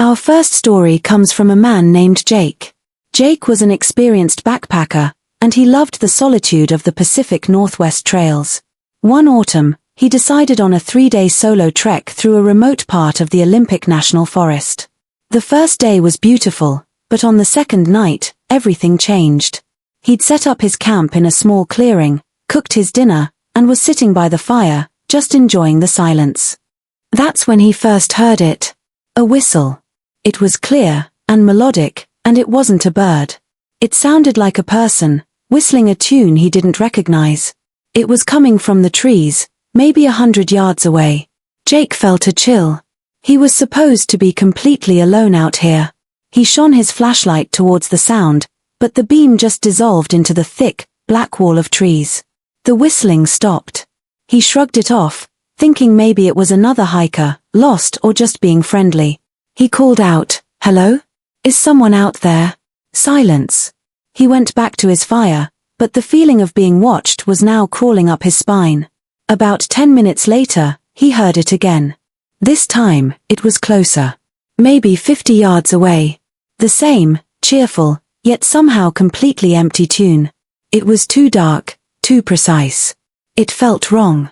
Our first story comes from a man named Jake. Jake was an experienced backpacker, and he loved the solitude of the Pacific Northwest trails. One autumn, he decided on a 3-day solo trek through a remote part of the Olympic National Forest. The first day was beautiful, but on the second night, everything changed. He'd set up his camp in a small clearing, cooked his dinner, and was sitting by the fire, just enjoying the silence. That's when he first heard it. A whistle. It was clear and melodic, and it wasn't a bird. It sounded like a person, whistling a tune he didn't recognize. It was coming from the trees, maybe 100 yards away. Jake felt a chill. He was supposed to be completely alone out here. He shone his flashlight towards the sound, but the beam just dissolved into the thick, black wall of trees. The whistling stopped. He shrugged it off, thinking maybe it was another hiker, lost or just being friendly. He called out, "Hello? Is someone out there?" Silence. He went back to his fire, but the feeling of being watched was now crawling up his spine. About 10 minutes later, he heard it again. This time, it was closer. Maybe 50 yards away. The same, cheerful, yet somehow completely empty tune. It was too dark, too precise. It felt wrong.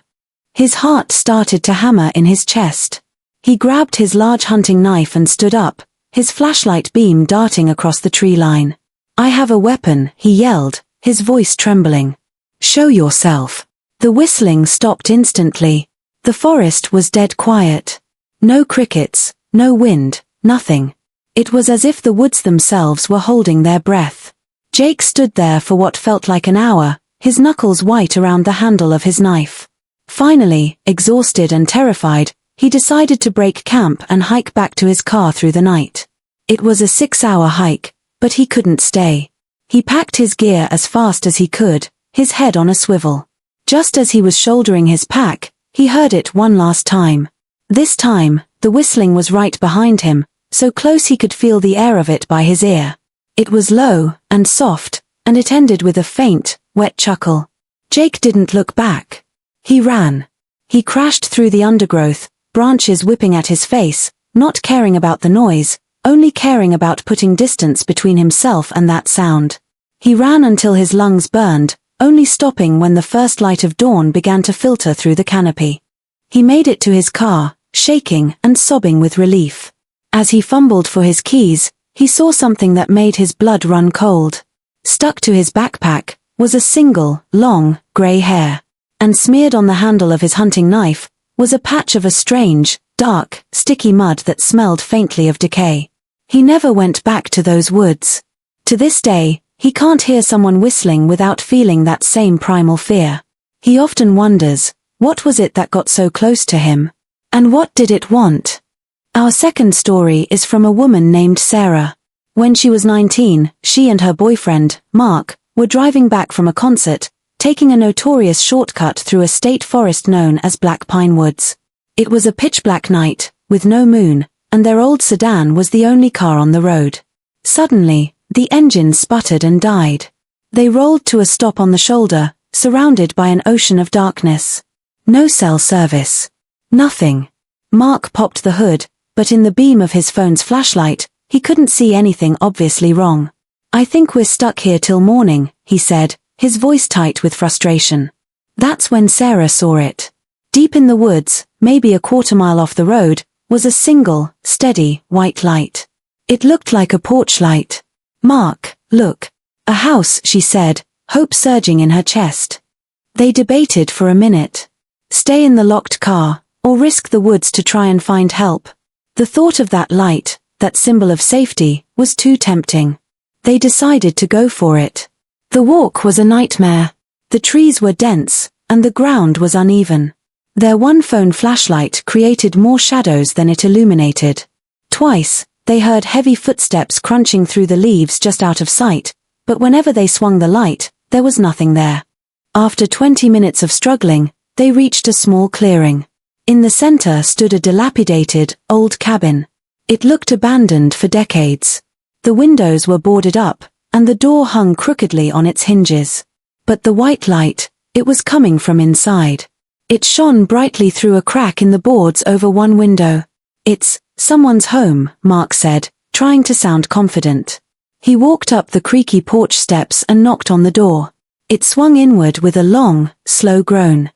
His heart started to hammer in his chest. He grabbed his large hunting knife and stood up, his flashlight beam darting across the tree line. "I have a weapon," he yelled, his voice trembling. "Show yourself." The whistling stopped instantly. The forest was dead quiet. No crickets, no wind, nothing. It was as if the woods themselves were holding their breath. Jake stood there for what felt like an hour, his knuckles white around the handle of his knife. Finally, exhausted and terrified, he decided to break camp and hike back to his car through the night. It was a 6-hour hike, but he couldn't stay. He packed his gear as fast as he could, his head on a swivel. Just as he was shouldering his pack, he heard it one last time. This time, the whistling was right behind him, so close he could feel the air of it by his ear. It was low and soft, and it ended with a faint, wet chuckle. Jake didn't look back. He ran. He crashed through the undergrowth, branches whipping at his face, not caring about the noise, only caring about putting distance between himself and that sound. He ran until his lungs burned, only stopping when the first light of dawn began to filter through the canopy. He made it to his car, shaking and sobbing with relief. As he fumbled for his keys, he saw something that made his blood run cold. Stuck to his backpack was a single, long, gray hair. And smeared on the handle of his hunting knife was a patch of a strange, dark, sticky mud that smelled faintly of decay. He never went back to those woods. To this day, he can't hear someone whistling without feeling that same primal fear. He often wonders, what was it that got so close to him? And what did it want? Our second story is from a woman named Sarah. When she was 19, she and her boyfriend, Mark, were driving back from a concert, taking a notorious shortcut through a state forest known as Black Pine Woods. It was a pitch-black night, with no moon, and their old sedan was the only car on the road. Suddenly, the engine sputtered and died. They rolled to a stop on the shoulder, surrounded by an ocean of darkness. No cell service. Nothing. Mark popped the hood, but in the beam of his phone's flashlight, he couldn't see anything obviously wrong. "I think we're stuck here till morning," he said, his voice tight with frustration. That's when Sarah saw it. Deep in the woods, maybe a quarter-mile off the road, was a single, steady, white light. It looked like a porch light. "Mark, look. A house," she said, hope surging in her chest. They debated for a minute. Stay in the locked car, or risk the woods to try and find help. The thought of that light, that symbol of safety, was too tempting. They decided to go for it. The walk was a nightmare. The trees were dense, and the ground was uneven. Their one phone flashlight created more shadows than it illuminated. Twice, they heard heavy footsteps crunching through the leaves just out of sight, but whenever they swung the light, there was nothing there. After 20 minutes of struggling, they reached a small clearing. In the center stood a dilapidated, old cabin. It looked abandoned for decades. The windows were boarded up, and the door hung crookedly on its hinges. But the white light, it was coming from inside. It shone brightly through a crack in the boards over one window. Its Someone's home, Mark said, trying to sound confident. He walked up the creaky porch steps and knocked on the door. It swung inward with a long, slow groan.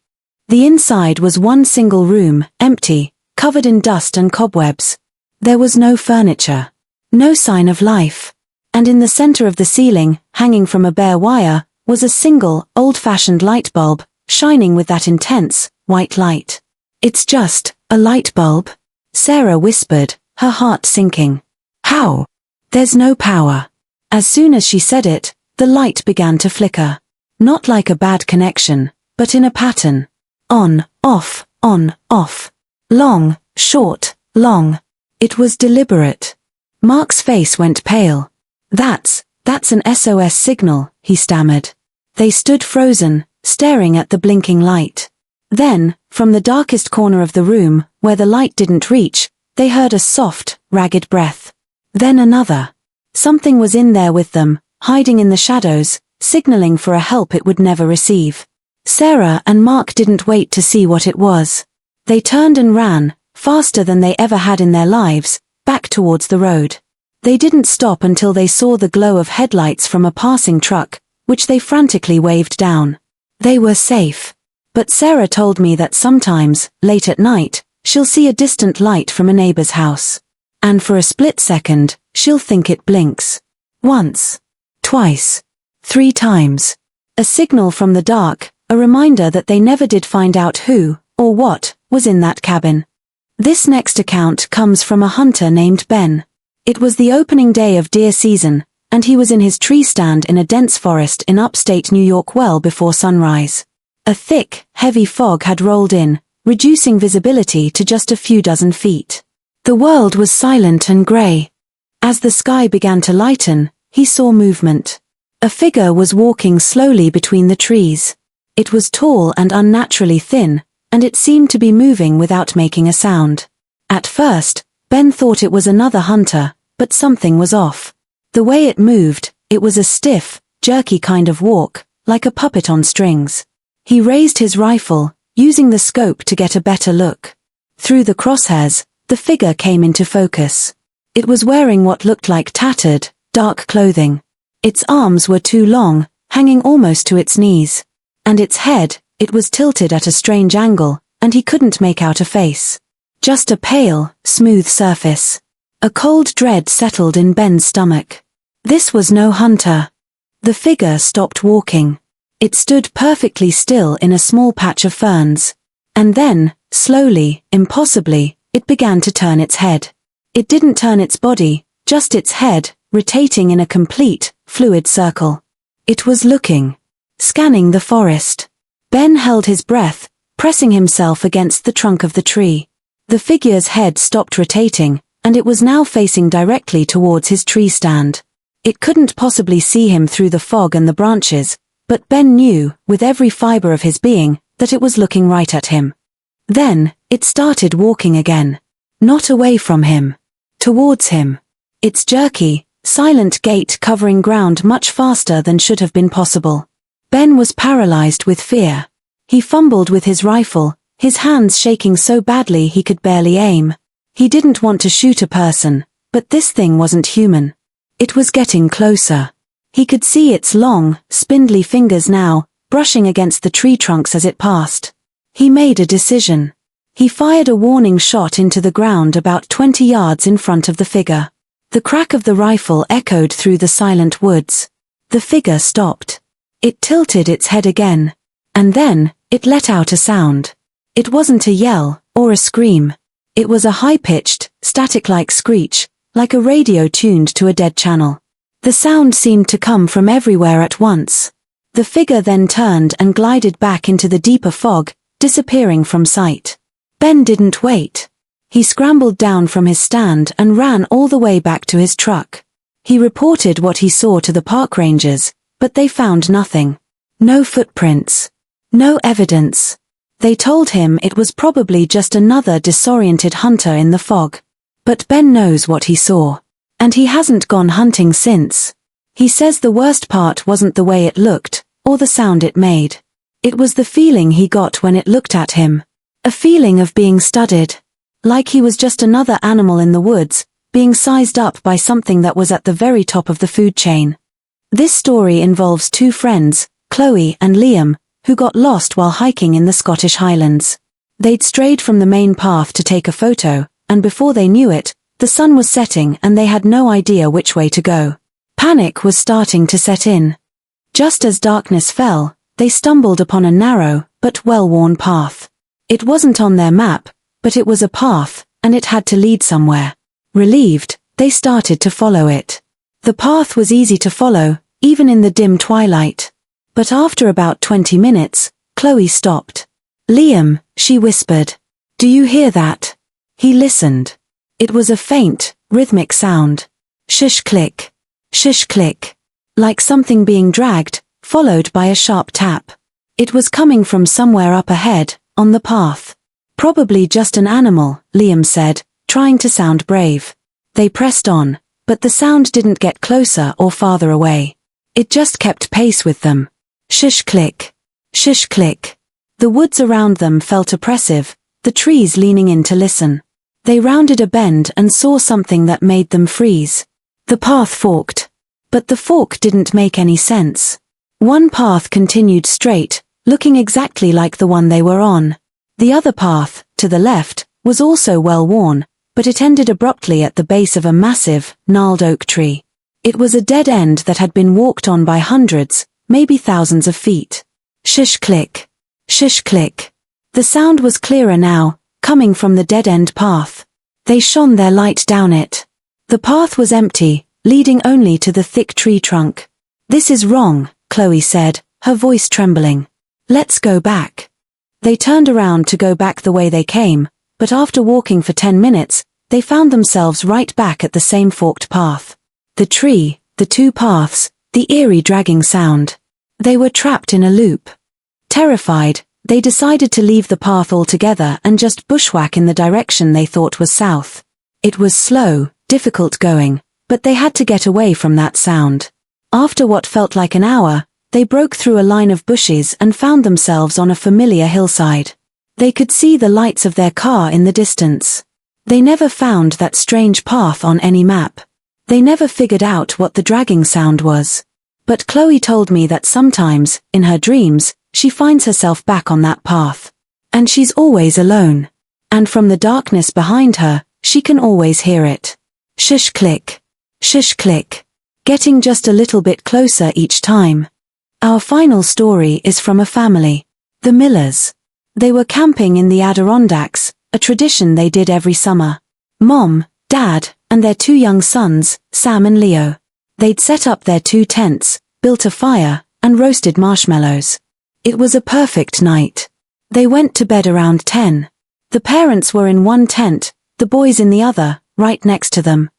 The inside was one single room, empty, covered in dust and cobwebs. There was no furniture. No sign of life. And in the center of the ceiling, hanging from a bare wire, was a single, old-fashioned light bulb, shining with that intense, white light. "It's just a light bulb," Sarah whispered, her heart sinking. "How? There's no power." As soon as she said it, the light began to flicker. Not like a bad connection, but in a pattern. On, off, on, off. Long, short, long. It was deliberate. Mark's face went pale. That's an SOS signal," he stammered. They stood frozen, staring at the blinking light. Then, from the darkest corner of the room, where the light didn't reach, they heard a soft, ragged breath. Then another. Something was in there with them, hiding in the shadows, signaling for a help it would never receive. Sarah and Mark didn't wait to see what it was. They turned and ran, faster than they ever had in their lives, back towards the road. They didn't stop until they saw the glow of headlights from a passing truck, which they frantically waved down. They were safe. But Sarah told me that sometimes, late at night, she'll see a distant light from a neighbor's house. And for a split second, she'll think it blinks. Once. Twice. 3 times. A signal from the dark, a reminder that they never did find out who, or what, was in that cabin. This next account comes from a hunter named Ben. It was the opening day of deer season, and he was in his tree stand in a dense forest in upstate New York well before sunrise. A thick, heavy fog had rolled in, reducing visibility to just a few dozen feet. The world was silent and gray. As the sky began to lighten, he saw movement. A figure was walking slowly between the trees. It was tall and unnaturally thin, and it seemed to be moving without making a sound. At first, Ben thought it was another hunter, but something was off. The way it moved, it was a stiff, jerky kind of walk, like a puppet on strings. He raised his rifle, using the scope to get a better look. Through the crosshairs, the figure came into focus. It was wearing what looked like tattered, dark clothing. Its arms were too long, hanging almost to its knees. And its head, it was tilted at a strange angle, and he couldn't make out a face. Just a pale, smooth surface. A cold dread settled in Ben's stomach. This was no hunter. The figure stopped walking. It stood perfectly still in a small patch of ferns. And then, slowly, impossibly, it began to turn its head. It didn't turn its body, just its head, rotating in a complete, fluid circle. It was looking. Scanning the forest. Ben held his breath, pressing himself against the trunk of the tree. The figure's head stopped rotating, and it was now facing directly towards his tree stand. It couldn't possibly see him through the fog and the branches, but Ben knew, with every fiber of his being, that it was looking right at him. Then, it started walking again. Not away from him. Towards him. Its jerky, silent gait covering ground much faster than should have been possible. Ben was paralyzed with fear. He fumbled with his rifle, his hands shaking so badly he could barely aim. He didn't want to shoot a person, but this thing wasn't human. It was getting closer. He could see its long, spindly fingers now, brushing against the tree trunks as it passed. He made a decision. He fired a warning shot into the ground about 20 yards in front of the figure. The crack of the rifle echoed through the silent woods. The figure stopped. It tilted its head again. And then, it let out a sound. It wasn't a yell, or a scream. It was a high-pitched, static-like screech, like a radio tuned to a dead channel. The sound seemed to come from everywhere at once. The figure then turned and glided back into the deeper fog, disappearing from sight. Ben didn't wait. He scrambled down from his stand and ran all the way back to his truck. He reported what he saw to the park rangers, but they found nothing. No footprints. No evidence. They told him it was probably just another disoriented hunter in the fog. But Ben knows what he saw. And he hasn't gone hunting since. He says the worst part wasn't the way it looked, or the sound it made. It was the feeling he got when it looked at him. A feeling of being studied. like he was just another animal in the woods, being sized up by something that was at the very top of the food chain. This story involves two friends, Chloe and Liam, who got lost while hiking in the Scottish Highlands. They'd strayed from the main path to take a photo, and before they knew it, the sun was setting and they had no idea which way to go. Panic was starting to set in. Just as darkness fell, they stumbled upon a narrow, but well-worn path. It wasn't on their map, but it was a path, and it had to lead somewhere. Relieved, they started to follow it. The path was easy to follow, even in the dim twilight. But after about 20 minutes, Chloe stopped. "Liam," she whispered. "Do you hear that?" He listened. It was a faint, rhythmic sound. Shush click. Shush click. Like something being dragged, followed by a sharp tap. It was coming from somewhere up ahead, on the path. "Probably just an animal," Liam said, trying to sound brave. They pressed on, but the sound didn't get closer or farther away. It just kept pace with them. Shush click. Shush click. The woods around them felt oppressive, the trees leaning in to listen. They rounded a bend and saw something that made them freeze. The path forked. But the fork didn't make any sense. One path continued straight, looking exactly like the one they were on. The other path, to the left, was also well worn, but it ended abruptly at the base of a massive, gnarled oak tree. It was a dead end that had been walked on by hundreds, maybe thousands of feet. Shush click. Shush click. The sound was clearer now, coming from the dead-end path. They shone their light down it. The path was empty, leading only to the thick tree trunk. "This is wrong," Chloe said, her voice trembling. "Let's go back." They turned around to go back the way they came, but after walking for 10 minutes, they found themselves right back at the same forked path. The tree, the two paths, the eerie dragging sound. They were trapped in a loop. Terrified, they decided to leave the path altogether and just bushwhack in the direction they thought was south. It was slow, difficult going, but they had to get away from that sound. After what felt like an hour, they broke through a line of bushes and found themselves on a familiar hillside. They could see the lights of their car in the distance. They never found that strange path on any map. They never figured out what the dragging sound was. But Chloe told me that sometimes, in her dreams, she finds herself back on that path. And she's always alone. And from the darkness behind her, she can always hear it. Shush click. Shush click. Getting just a little bit closer each time. Our final story is from a family. The Millers. They were camping in the Adirondacks, a tradition they did every summer. Mom, Dad, and their two young sons, Sam and Leo. They'd set up their two tents, built a fire, and roasted marshmallows. It was a perfect night. They went to bed around 10. The parents were in one tent, the boys in the other, right next to them.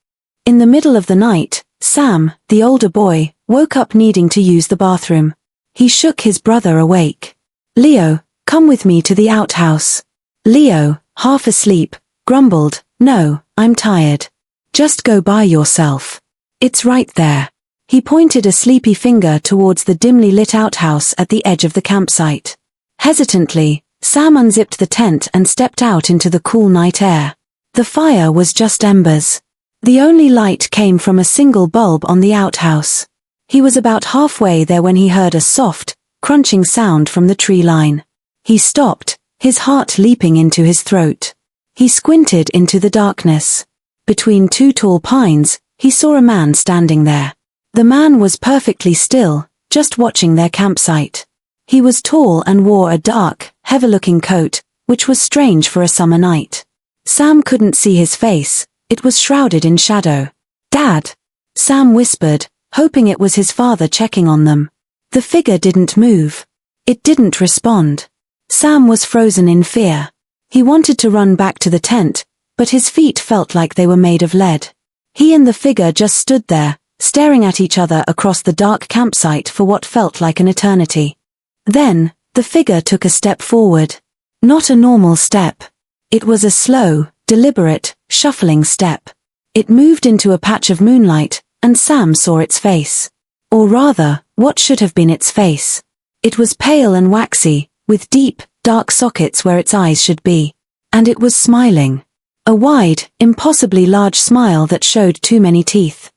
In the middle of the night, Sam, the older boy, woke up needing to use the bathroom. He shook his brother awake. "Leo, come with me to the outhouse." Leo, half asleep, grumbled, "No, I'm tired." "Just go by yourself. It's right there." He pointed a sleepy finger towards the dimly lit outhouse at the edge of the campsite. Hesitantly, Sam unzipped the tent and stepped out into the cool night air. The fire was just embers. The only light came from a single bulb on the outhouse. He was about halfway there when he heard a soft, crunching sound from the tree line. He stopped, his heart leaping into his throat. He squinted into the darkness. Between two tall pines, he saw a man standing there. The man was perfectly still, just watching their campsite. He was tall and wore a dark, heavy-looking coat, which was strange for a summer night. Sam couldn't see his face, it was shrouded in shadow. "Dad!" Sam whispered, hoping it was his father checking on them. The figure didn't move. It didn't respond. Sam was frozen in fear. He wanted to run back to the tent, but his feet felt like they were made of lead. He and the figure just stood there, staring at each other across the dark campsite for what felt like an eternity. Then, the figure took a step forward. Not a normal step. It was a slow, deliberate, shuffling step. It moved into a patch of moonlight, and Sam saw its face. Or rather, what should have been its face. It was pale and waxy, with deep, dark sockets where its eyes should be. And it was smiling. A wide, impossibly large smile that showed too many teeth.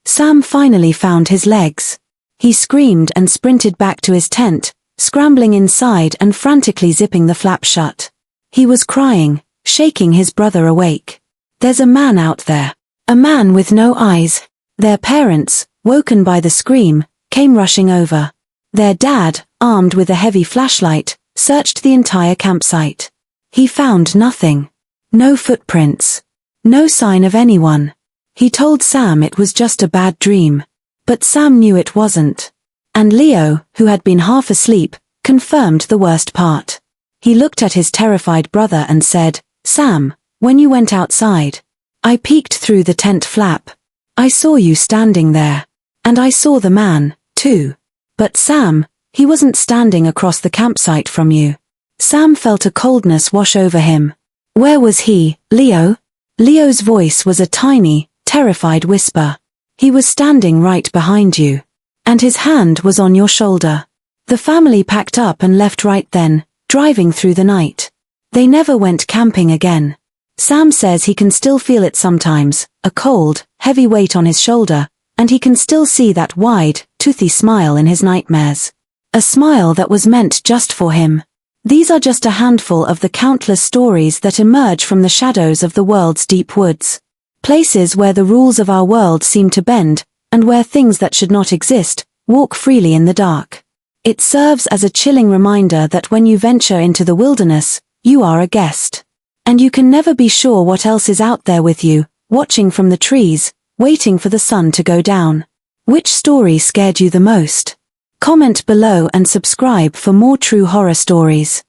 Sam finally found his legs. He screamed and sprinted back to his tent, scrambling inside and frantically zipping the flap shut. He was crying, shaking his brother awake. "There's a man out there. A man with no eyes." Their parents, woken by the scream, came rushing over. Their dad, armed with a heavy flashlight, searched the entire campsite. He found nothing. No footprints. No sign of anyone. He told Sam it was just a bad dream. But Sam knew it wasn't. And Leo, who had been half asleep, confirmed the worst part. He looked at his terrified brother and said, "Sam, when you went outside, I peeked through the tent flap. I saw you standing there. And I saw the man, too. But Sam, he wasn't standing across the campsite from you." Sam felt a coldness wash over him. "Where was he, Leo?" Leo's voice was a tiny, terrified whisper. "He was standing right behind you. And his hand was on your shoulder." The family packed up and left right then, driving through the night. They never went camping again. Sam says he can still feel it sometimes, a cold, heavy weight on his shoulder, and he can still see that wide, toothy smile in his nightmares. A smile that was meant just for him. These are just a handful of the countless stories that emerge from the shadows of the world's deep woods. Places where the rules of our world seem to bend, and where things that should not exist walk freely in the dark. It serves as a chilling reminder that when you venture into the wilderness, you are a guest. And you can never be sure what else is out there with you, watching from the trees, waiting for the sun to go down. Which story scared you the most? Comment below and subscribe for more true horror stories.